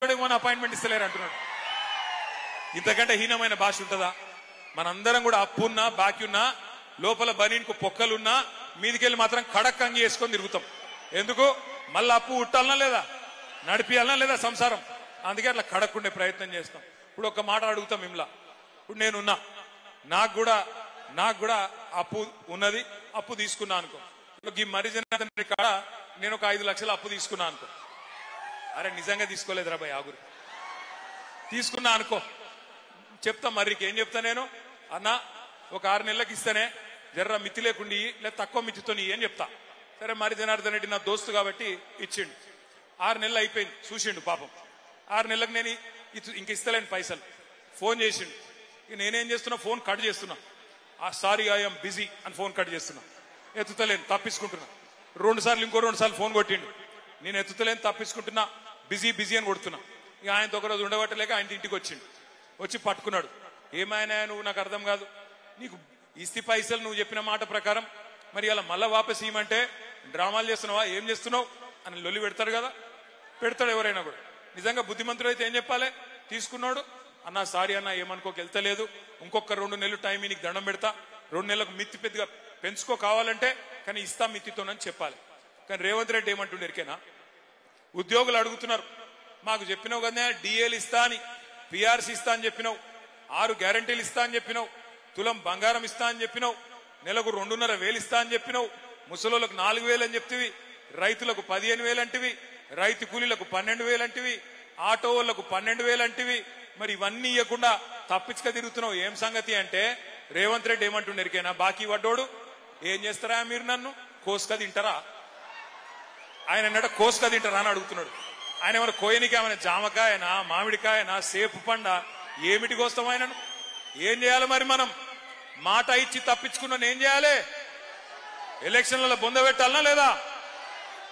Appointment ఇస్తలేరు అంటున్నాడు. ఇంతకంటే హీనమైన భాష ఉంటుందా? మనందరం కూడా అప్పున్నా బాకీ ఉన్నా లోపల బనీన్కు పొక్కలున్నా మీదికెళ్ళి మాత్రం కడక్ అంగి వేసుకొని తిరుగుతాం. ఎందుకు? మళ్ళీ అప్పు ఉట్టాలనా లేదా, నడిపియాలనా లేదా సంసారం. అందుకే అట్లా కడక్కుండే ప్రయత్నం చేస్తాం. ఇప్పుడు ఒక మాట అడుగుతాం మిమ్మల్ని. ఇప్పుడు నేనున్నా, నాకు కూడా అప్పు ఉన్నది, అప్పు తీసుకున్నా అనుకో. ఈ మరిజన కాడ నేను ఒక 5 లక్షలు అప్పు తీసుకున్నా అనుకో. అరే నిజంగా తీసుకోలేదురా భయ్, ఆగురు తీసుకున్నా అనుకో. చెప్తా మర్రికి ఏం చెప్తా నేను, అన్నా ఒక 6 నెలలకు ఇస్తేనే జర్ర మితి లేకుండా లేదా తక్కువ మితితో అని చెప్తా. సరే మరి జనార్దన్ రెడ్డి నా దోస్తు కాబట్టి ఇచ్చిండు. 6 నెలలు అయిపోయింది, చూసిండు పాపం. 6 నెలలకు నేను ఇంక ఇస్తలేను పైసలు. ఫోన్ చేసిండు. నేనేం చేస్తున్నా, ఫోన్ కట్ చేస్తున్నా. సారీ ఐఎమ్ బిజీ అని ఫోన్ కట్ చేస్తున్నా. ఎత్తుతలేను, తప్పించుకుంటున్నా. 2 సార్లు ఇంకో 2 సార్లు ఫోన్ కొట్టిండు. నేను ఎత్తుతలేను, తప్పించుకుంటున్నా, బిజీ అని కొడుతున్నా. ఇక ఆయనతో ఒకరోజు ఉండబట్టలేక ఆయన ఇంటికి వచ్చిండు. వచ్చి పట్టుకున్నాడు. ఏమైనా నువ్వు, నాకు అర్థం కాదు, నీకు ఇస్తి పైసలు నువ్వు చెప్పిన మాట ప్రకారం మరి అలా మళ్ళా వాపస్ ఇవ్వమంటే డ్రామాలు చేస్తున్నావా, ఏం చేస్తున్నావు అని లొల్లి పెడతాడు కదా. పెడతాడు ఎవరైనా కూడా. నిజంగా బుద్ధిమంతుడు అయితే ఏం చెప్పాలి? తీసుకున్నాడు, అన్నా సారీ అన్నా ఏమనుకోక వెళ్తలేదు, ఇంకొక 2 నెలలు టైం నీకు దండం పెడతా, 2 నెలలకు మిత్తి పెద్దగా పెంచుకో కావాలంటే, కానీ ఇస్తా మిత్తితోనని చెప్పాలి. కానీ రేవంత్ రెడ్డి ఏమంటుండే ఎరికేనా? ఉద్యోగులు అడుగుతున్నారు, మాకు చెప్పినావు కదా డిఏలు ఇస్తా అని, పిఆర్సీ ఇస్తా అని చెప్పినావు, 6 గ్యారంటీలు ఇస్తా అని చెప్పినావు, తులం బంగారం ఇస్తా అని చెప్పినావు, నెలకు 2,500 ఇస్తా అని చెప్పినావు, ముసలోళ్ళకు 4,000 అని చెప్తివి, రైతులకు 15,000 అంటివి, రైతు కూలీలకు 12,000 అంటివి, ఆటో వాళ్ళకు 12,000 అంటివి. మరి ఇవన్నీ ఇవ్వకుండా తప్పించుక తిరుగుతున్నావు, ఏం సంగతి అంటే రేవంత్ రెడ్డి ఏమంటుండే ఎరికేనా? బాకీ పడ్డోడు ఏం చేస్తారా మీరు, నన్ను కోసుక తింటారా? ఆయన అన్నాడు కోసుక తింటారా అని అడుగుతున్నాడు. ఆయన ఏమైనా కోయనికి ఏమైనా జామకాయనా, మామిడికాయనా, సేపు పండ, ఏమిటి కోస్తాం ఆయనను? ఏం చేయాలి మరి? మనం మాట ఇచ్చి తప్పించుకున్నాను ఏం చేయాలి? ఎలక్షన్లలో బొంద పెట్టాలనా లేదా?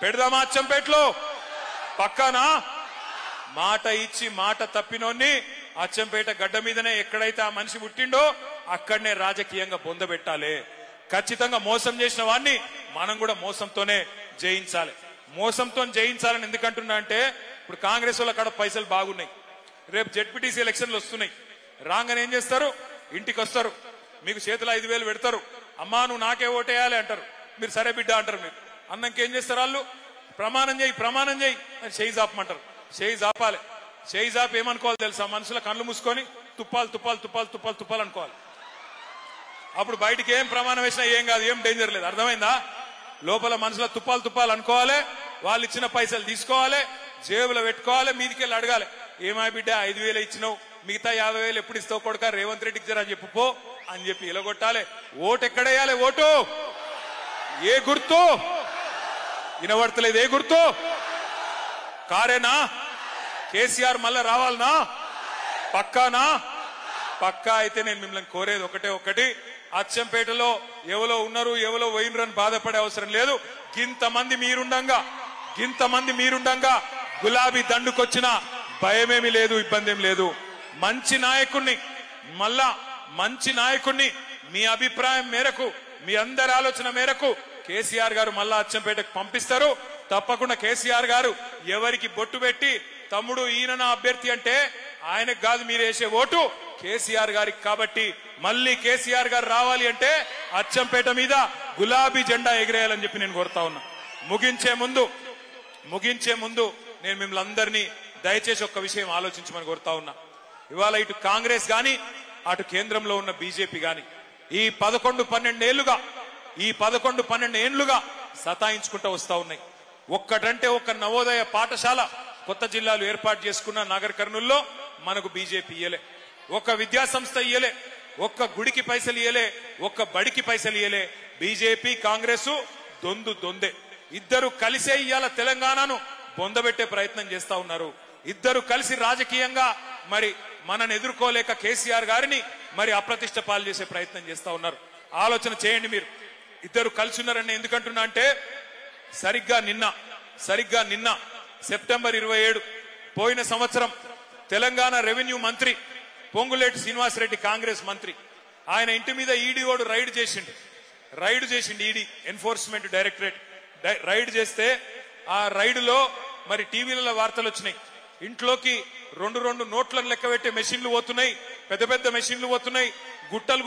పెడదామా అచ్చంపేటలో? పక్కానా? మాట ఇచ్చి మాట తప్పినోన్ని అచ్చంపేట గడ్డ మీదనే ఎక్కడైతే ఆ మనిషి పుట్టిండో అక్కడనే రాజకీయంగా బొంద పెట్టాలి. ఖచ్చితంగా మోసం చేసిన వాడిని మనం కూడా మోసంతోనే జయించాలి. మోసంతో జయించాలని ఎందుకంటున్నా అంటే, ఇప్పుడు కాంగ్రెస్ వాళ్ళ కాడ పైసలు బాగున్నాయి, రేపు జెడ్పీటీసీ ఎలక్షన్లు వస్తున్నాయి. రాగానే ఏం చేస్తారు? ఇంటికి వస్తారు, మీకు చేతిలో 5,000 పెడతారు. అమ్మా నువ్వు నాకే ఓటేయాలి అంటారు. మీరు సరే బిడ్డ అంటారు. మీరు అన్నంక ఏం చేస్తారు? వాళ్ళు ప్రమాణం చేయి అని చేయి జాపమంటారు. చేయి జాపాలి. చేయి జాపి ఏమనుకోవాలి తెలుసా? మనుషుల కళ్ళు మూసుకొని తుప్పాలు అనుకోవాలి. అప్పుడు బయటికి ఏం ప్రమాణం వేసినా ఏం కాదు, ఏం డేంజర్ లేదు. అర్థమైందా? లోపల మనుషుల తుప్పాలు అనుకోవాలి. వాళ్ళు ఇచ్చిన పైసలు తీసుకోవాలి, జేబులో పెట్టుకోవాలి, మీదికెళ్ళి అడగాలి, ఏమా బిడ్డ 5,000 ఇచ్చినావు, మిగతా 50,000 ఎప్పుడు ఇస్తావు కొడుక, రేవంత్ రెడ్డికి జరా చెప్పు పో అని చెప్పి ఇలగొట్టాలి. ఓటు ఎక్కడేయాలి? ఓటు ఏ గుర్తు వినబడతలేదు? ఏ గుర్తు? కారేనా? కేసీఆర్ మళ్ళా రావాలనా? పక్కానా? పక్కా అయితే నేను మిమ్మల్ని కోరేది ఒకటి, అచ్చంపేటలో ఎవరో ఉన్నారు ఎవరో పోయినరు అని బాధపడే అవసరం లేదు. గింతమంది మీరుండంగా గులాబీ దండుకొచ్చిన భయమేమి లేదు, ఇబ్బంది ఏం లేదు. మంచి నాయకుణ్ణి మీ అభిప్రాయం మేరకు, మీ అందరి ఆలోచన మేరకు కేసీఆర్ గారు మళ్ళా అచ్చంపేటకు పంపిస్తారు. తప్పకుండా కేసీఆర్ గారు ఎవరికి బొట్టు పెట్టి తమ్ముడు ఈయన నా అభ్యర్థి అంటే ఆయనకు కాదు మీరు వేసే ఓటు కేసీఆర్ గారికి. కాబట్టి మళ్ళీ కేసీఆర్ గారు రావాలి అంటే అచ్చంపేట మీద గులాబీ జెండా ఎగిరేయాలని చెప్పి నేను కోరుతా ఉన్నా. ముగించే ముందు నేను మిమ్మల్ని అందరినీ దయచేసి ఒక్క విషయం ఆలోచించమని కోరుతా ఉన్నా. ఇవాళ ఇటు కాంగ్రెస్ గాని అటు కేంద్రంలో ఉన్న బీజేపీ గాని ఈ 11-12 ఏళ్లుగా సతాయించుకుంటూ వస్తా ఉన్నాయి. ఒక్కటంటే ఒక్క నవోదయ పాఠశాల కొత్త జిల్లాలు ఏర్పాటు చేసుకున్న నగర్ కర్నూల్లో మనకు బీజేపీ ఇయ్యలే, ఒక్క విద్యా సంస్థ ఇయ్యలే, ఒక్క గుడికి పైసలు ఇయ్యలే, ఒక్క బడికి పైసలు ఇయ్యలే. బీజేపీ కాంగ్రెస్ దొందే. ఇద్దరు కలిసే ఇయ్యాల తెలంగాణను బొందబెట్టే ప్రయత్నం చేస్తా ఉన్నారు. ఇద్దరు కలిసి రాజకీయంగా మరి మనని ఎదుర్కోలేక కేసీఆర్ గారిని మరి అప్రతిష్ట పాలు చేసే ప్రయత్నం చేస్తా ఉన్నారు. ఆలోచన చేయండి మీరు. ఇద్దరు కలిసి ఉన్నారని ఎందుకంటున్నా అంటే, సరిగ్గా నిన్న సెప్టెంబర్ 27 పోయిన సంవత్సరం తెలంగాణ రెవెన్యూ మంత్రి పొంగులేటి శ్రీనివాసరెడ్డి కాంగ్రెస్ మంత్రి, ఆయన ఇంటి మీద ఈడీ ఓడు రైడ్ చేసిండు. ఈడీ ఎన్ఫోర్స్మెంట్ డైరెక్టరేట్ రైడ్ చేస్తే ఆ రైడ్ లో మరి టీవీలలో వార్తలు వచ్చినాయి. ఇంట్లోకి రెండు నోట్లను లెక్క పెట్టే మెషిన్లు పోతున్నాయి, పెద్ద పెద్ద మెషిన్లు పోతున్నాయి, గుట్టలు